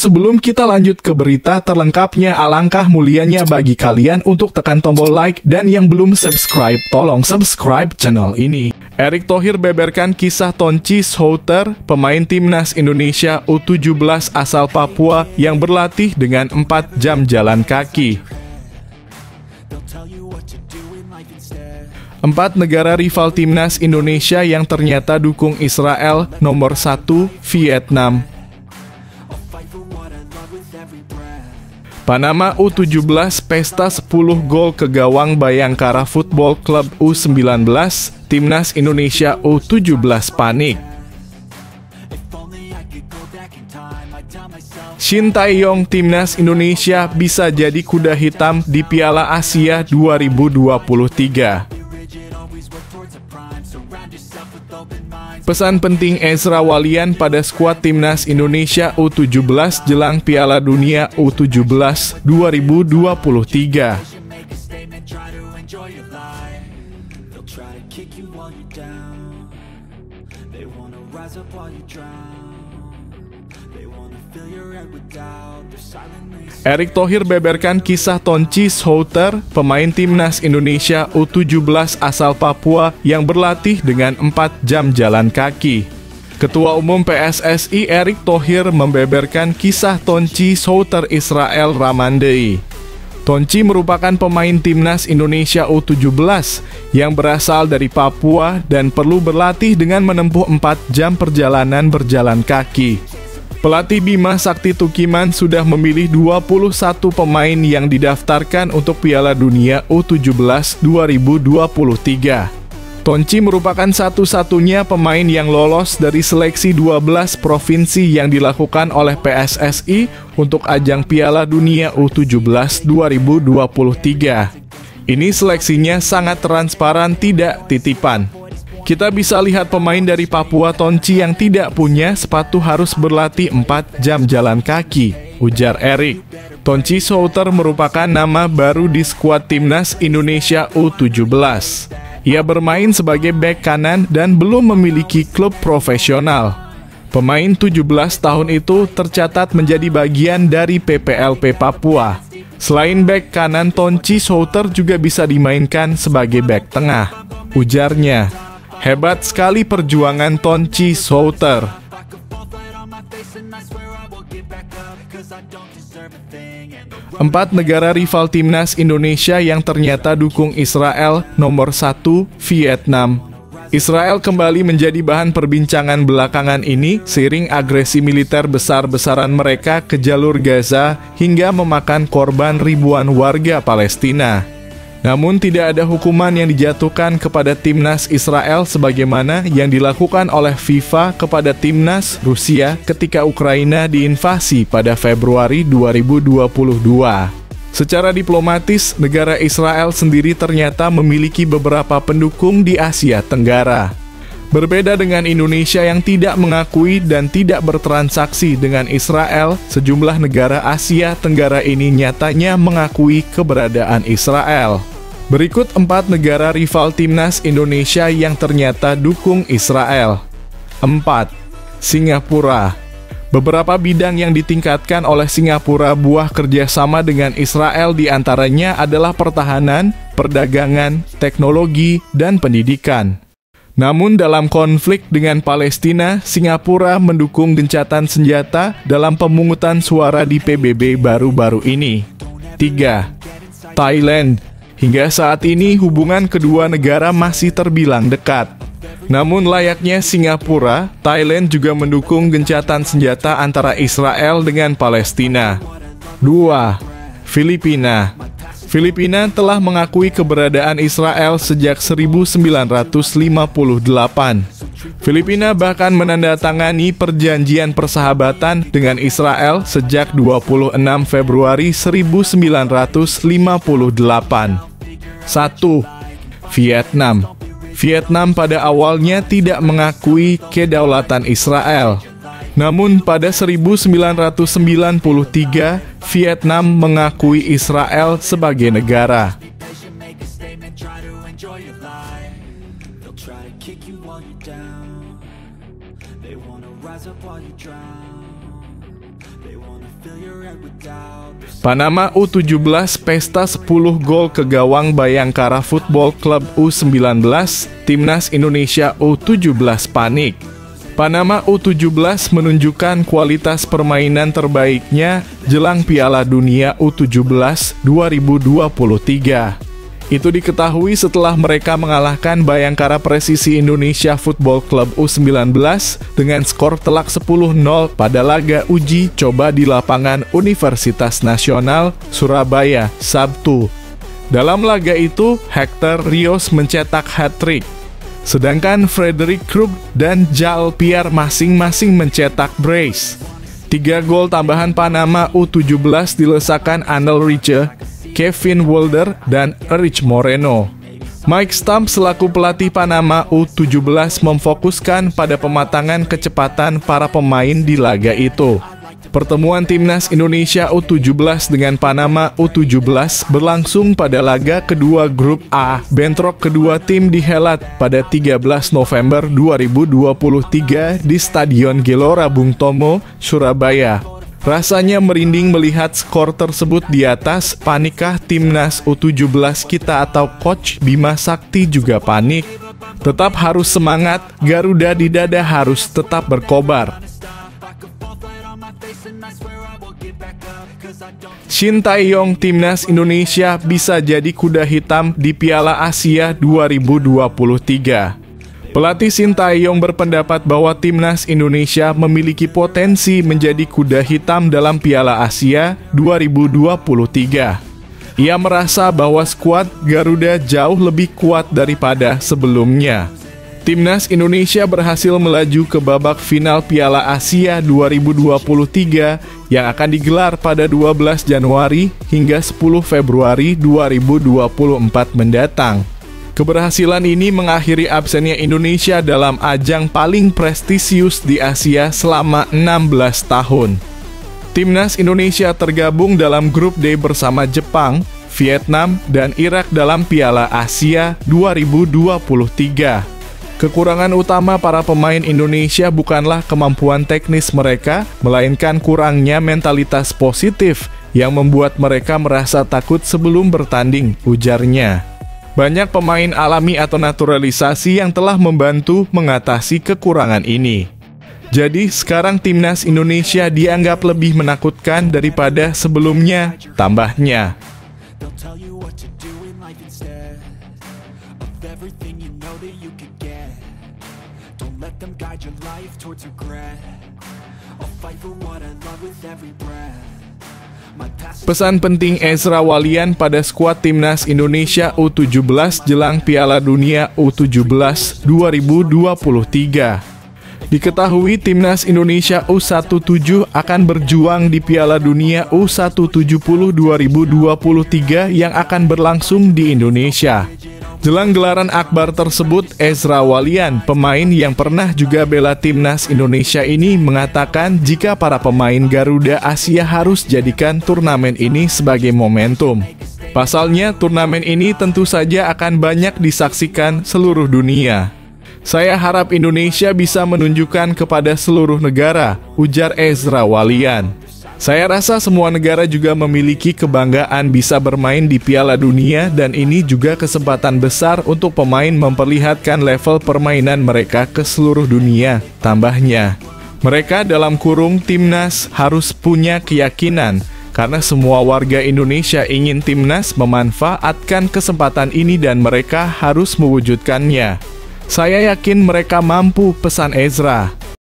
sebelum kita lanjut ke berita terlengkapnya, alangkah mulianya bagi kalian untuk tekan tombol like, dan yang belum subscribe, tolong subscribe channel ini. Erick Thohir beberkan kisah Tonci Souther, pemain timnas Indonesia U17 asal Papua yang berlatih dengan 4 jam jalan kaki. 4 negara rival timnas Indonesia yang ternyata dukung Israel. Nomor 1, Vietnam. Panama U17 pesta 10 gol ke gawang Bayangkara Football Club U19, timnas Indonesia U17 panik. Shin Tae-yong timnas Indonesia bisa jadi kuda hitam di Piala Asia 2023. Pesan penting Ezra Walian pada skuad timnas Indonesia U17 jelang Piala Dunia U17 2023. Erick Thohir beberkan kisah Tonci Souther, pemain timnas Indonesia U17 asal Papua yang berlatih dengan 4 jam jalan kaki. Ketua Umum PSSI Erick Thohir membeberkan kisah Tonci Souther Israel Ramandei. Tonci merupakan pemain timnas Indonesia U17 yang berasal dari Papua dan perlu berlatih dengan menempuh 4 jam perjalanan berjalan kaki. Pelatih Bima Sakti Tukiman sudah memilih 21 pemain yang didaftarkan untuk Piala Dunia U17 2023. Tonci merupakan satu-satunya pemain yang lolos dari seleksi 12 provinsi yang dilakukan oleh PSSI untuk ajang Piala Dunia U17 2023. Ini seleksinya sangat transparan, tidak titipan. Kita bisa lihat pemain dari Papua Tonci yang tidak punya sepatu harus berlatih 4 jam jalan kaki, ujar Erick. Tonci Souther merupakan nama baru di skuad timnas Indonesia U17. Ia bermain sebagai bek kanan dan belum memiliki klub profesional. Pemain 17 tahun itu tercatat menjadi bagian dari PPLP Papua. Selain bek kanan, Tonci Souther juga bisa dimainkan sebagai bek tengah, ujarnya. Hebat sekali perjuangan Tonci Souther. 4 negara rival timnas Indonesia yang ternyata dukung Israel. Nomor 1, Vietnam. Israel kembali menjadi bahan perbincangan belakangan ini seiring agresi militer besar-besaran mereka ke jalur Gaza hingga memakan korban ribuan warga Palestina. Namun tidak ada hukuman yang dijatuhkan kepada timnas Israel sebagaimana yang dilakukan oleh FIFA kepada timnas Rusia ketika Ukraina diinvasi pada Februari 2022. Secara diplomatis, negara Israel sendiri ternyata memiliki beberapa pendukung di Asia Tenggara. Berbeda dengan Indonesia yang tidak mengakui dan tidak bertransaksi dengan Israel, sejumlah negara Asia Tenggara ini nyatanya mengakui keberadaan Israel. Berikut 4 negara rival timnas Indonesia yang ternyata dukung Israel. 4. Singapura. Beberapa bidang yang ditingkatkan oleh Singapura buah kerjasama dengan Israel diantaranya adalah pertahanan, perdagangan, teknologi, dan pendidikan. Namun dalam konflik dengan Palestina, Singapura mendukung gencatan senjata dalam pemungutan suara di PBB baru-baru ini. 3. Thailand. Hingga saat ini hubungan kedua negara masih terbilang dekat. Namun layaknya Singapura, Thailand juga mendukung gencatan senjata antara Israel dengan Palestina. 2. Filipina. Filipina telah mengakui keberadaan Israel sejak 1958. Filipina bahkan menandatangani perjanjian persahabatan dengan Israel sejak 26 Februari 1958. 1. Vietnam. Vietnam pada awalnya tidak mengakui kedaulatan Israel. Namun pada 1993, Vietnam mengakui Israel sebagai negara. Panama U17 pesta 10 gol ke gawang Bayangkara Football Club U19, Timnas Indonesia U17 panik. Panama U17 menunjukkan kualitas permainan terbaiknya jelang Piala Dunia U17 2023. Itu diketahui setelah mereka mengalahkan Bayangkara Presisi Indonesia Football Club U19 dengan skor telak 10-0 pada laga uji coba di lapangan Universitas Nasional Surabaya, Sabtu. Dalam laga itu, Hector Rios mencetak hat-trick, sedangkan Frederick Krug dan Jal Pierre masing-masing mencetak brace. 3 gol tambahan Panama U17 dilesakan Anel Riche, Kevin Wolder, dan Erich Moreno. Mike Stump selaku pelatih Panama U17 memfokuskan pada pematangan kecepatan para pemain di laga itu. Pertemuan Timnas Indonesia U17 dengan Panama U17 berlangsung pada laga kedua Grup A. Bentrok kedua tim dihelat pada 13 November 2023 di Stadion Gelora Bung Tomo, Surabaya. Rasanya merinding melihat skor tersebut di atas. Panikkah Timnas U17 kita atau Coach Bima Sakti juga panik? Tetap harus semangat, Garuda di dada harus tetap berkobar. Shin Tae-yong Timnas Indonesia bisa jadi kuda hitam di Piala Asia 2023. Pelatih Shin Tae-yong berpendapat bahwa Timnas Indonesia memiliki potensi menjadi kuda hitam dalam Piala Asia 2023. Ia merasa bahwa skuad Garuda jauh lebih kuat daripada sebelumnya. Timnas Indonesia berhasil melaju ke babak final Piala Asia 2023 yang akan digelar pada 12 Januari hingga 10 Februari 2024 mendatang. Keberhasilan ini mengakhiri absennya Indonesia dalam ajang paling prestisius di Asia selama 16 tahun. Timnas Indonesia tergabung dalam grup D bersama Jepang, Vietnam, dan Irak dalam Piala Asia 2023. Kekurangan utama para pemain Indonesia bukanlah kemampuan teknis mereka, melainkan kurangnya mentalitas positif yang membuat mereka merasa takut sebelum bertanding, ujarnya. Banyak pemain alami atau naturalisasi yang telah membantu mengatasi kekurangan ini. Jadi sekarang Timnas Indonesia dianggap lebih menakutkan daripada sebelumnya, tambahnya. Pesan penting Ezra Walian pada skuad Timnas Indonesia U17 jelang Piala Dunia U17 2023. Diketahui Timnas Indonesia U17 akan berjuang di Piala Dunia U170 2023 yang akan berlangsung di Indonesia. Jelang gelaran akbar tersebut, Ezra Walian, pemain yang pernah juga bela Timnas Indonesia ini, mengatakan jika para pemain Garuda Asia harus jadikan turnamen ini sebagai momentum. Pasalnya, turnamen ini tentu saja akan banyak disaksikan seluruh dunia. Saya harap Indonesia bisa menunjukkan kepada seluruh negara, ujar Ezra Walian. Saya rasa semua negara juga memiliki kebanggaan bisa bermain di Piala Dunia dan ini juga kesempatan besar untuk pemain memperlihatkan level permainan mereka ke seluruh dunia, tambahnya. Mereka dalam kurung Timnas harus punya keyakinan karena semua warga Indonesia ingin Timnas memanfaatkan kesempatan ini dan mereka harus mewujudkannya. Saya yakin mereka mampu, pesan Ezra.